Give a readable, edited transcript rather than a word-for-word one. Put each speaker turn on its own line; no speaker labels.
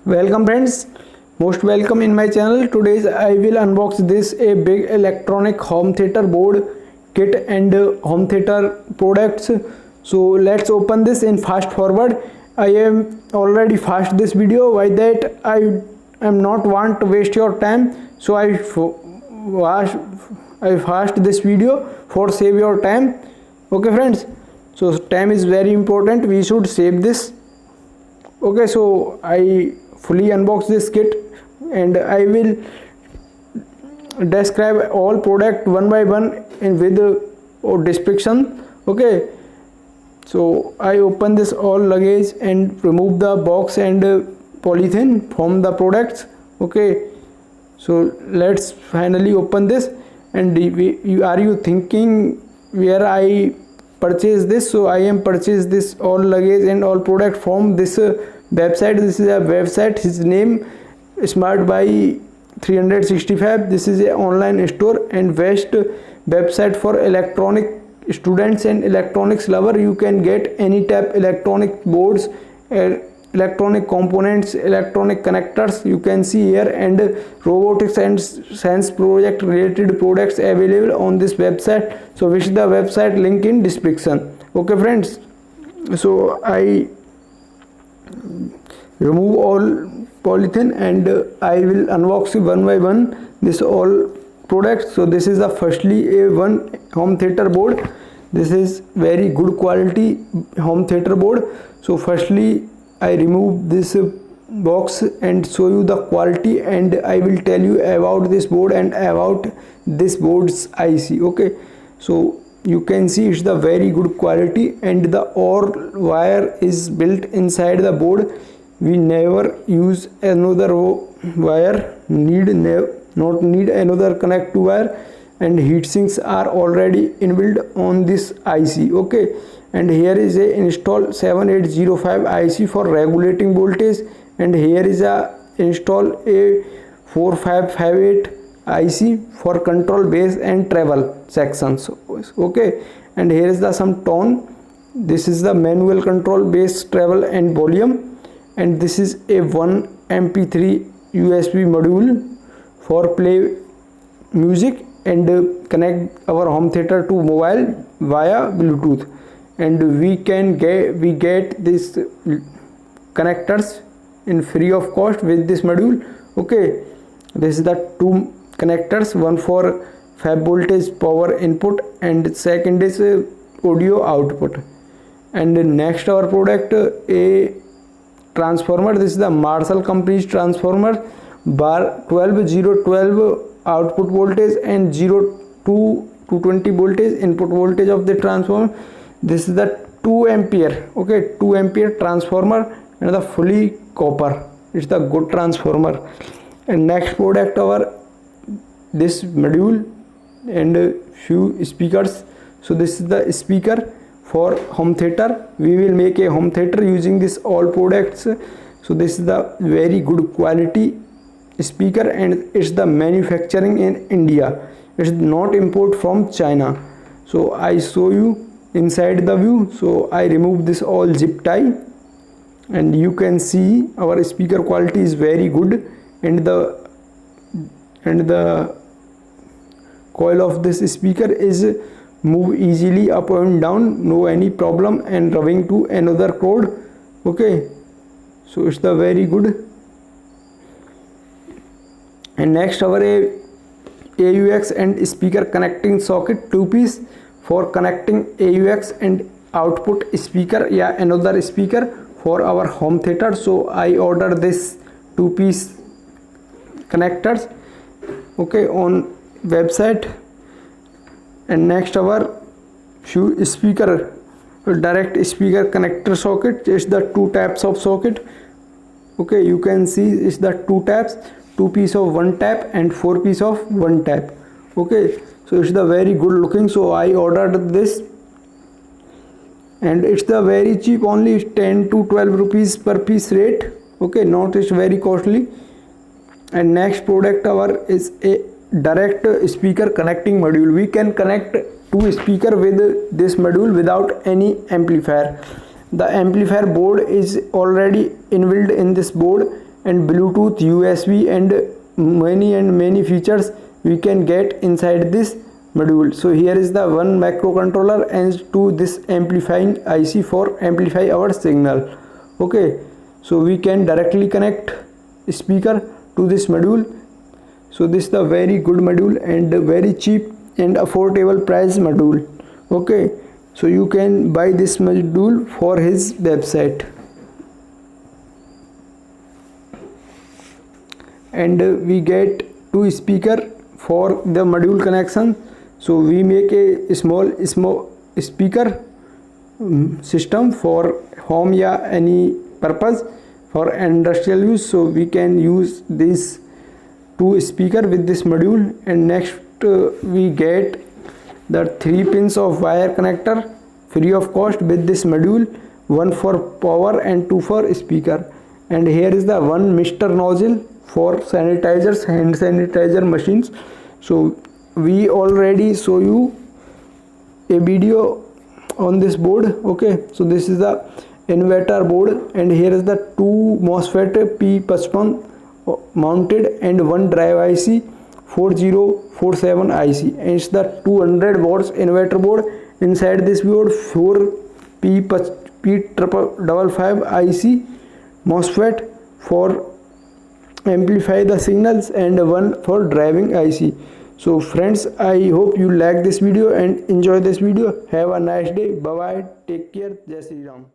Welcome friends, most welcome in my channel. Today I will unbox this a big electronic home theater board kit and home theater products. So let's open this in fast forward. I am already fast this video, why that I am not want to waste your time, so I fast this video for save your time. Okay friends, so time is very important, we should save this. Okay, so I fully unbox this kit and I will describe all product one by one in with description. Okay, so I open this all luggage and remove the box and polythene from the products. Okay, so let's finally open this. And are you thinking where I purchase this? So I am purchased this all luggage and all product from this website. This is a website, his name Smart Buy 365. This is a online store and best website for electronic students and electronics lover. You can get any type electronic boards, electronic components, electronic connectors you can see here, and robotics and science project related products available on this website. So visit the website link in description. Okay friends, so I remove all polythene and I will unbox one by one this all products. So this is the firstly a one home theater board. This is very good quality home theater board. So firstly I remove this box and show you the quality, and I will tell you about this board and about this board's IC. Okay, so you can see it's the very good quality and the OR wire is built inside the board. We never use another wire, not need another connect wire, and heat sinks are already inbuilt on this IC. Okay, and here is a install 7805 IC for regulating voltage, and here is a install a 4558 IC for control base and travel sections. Okay, and here is the some tone. This is the manual control base, travel and volume, and this is a 1 MP3 USB module for play music and connect our home theater to mobile via Bluetooth. And we get this connectors in free of cost with this module. Okay, this is the two connectors, one for 5 voltage power input and second is audio output. And next our product a transformer. This is the Marshall company's transformer, bar 12012 output voltage and 0 to 220 voltage input voltage of the transformer. This is the 2 ampere, okay, 2 ampere transformer and the fully copper. It's the good transformer. And next product our this module and few speakers. So this is the speaker for home theater. We will make a home theater using this all products. So this is the very good quality speaker and it's the manufacturing in India. It's not import from China. So I show you inside the view. So I remove this all zip tie and you can see our speaker quality is very good, and the coil of this speaker is move easily up and down, no any problem, and rubbing to another cord. Okay, so it's the very good. And next our AUX and speaker connecting socket, 2-piece for connecting AUX and output speaker, yeah, another speaker for our home theater. So I ordered this 2-piece connectors, okay, on website. And next our few speaker direct speaker connector socket. It's the 2 taps of socket. Okay, you can see it's the 2 taps, 2 piece of 1 tap and 4 piece of 1 tap. Okay, so it's the very good looking. So I ordered this and it's the very cheap, only 10 to 12 rupees per piece rate. Okay, not it's very costly. And next product our is a direct speaker connecting module. We can connect 2 speaker with this module without any amplifier. The amplifier board is already inbuilt in this board and Bluetooth, USB, and many features we can get inside this module. So here is the one microcontroller and to this amplifying IC for amplify our signal. Okay, so we can directly connect speaker to this module. So this is the very good module and very cheap and affordable price module. Okay, so you can buy this module for his website. And we get two speaker for the module connection. So we make a small speaker system for home या any purpose for industrial use. So we can use this two speaker with this module. And next we get the 3 pins of wire connector free of cost with this module, one for power and two for speaker. And here is the one Mr. nozzle for sanitizers, hand sanitizer machines. So we already show you a video on this board. Okay, so this is the inverter board and here is the two MOSFET P55 mounted and one drive IC 4047 IC, and it's the 200 watts inverter board. Inside this board 4 P55 IC MOSFET for amplify the signals and one for driving IC. So friends, I hope you like this video and enjoy this video. Have a nice day. Bye bye. Take care. Jai Shri Ram.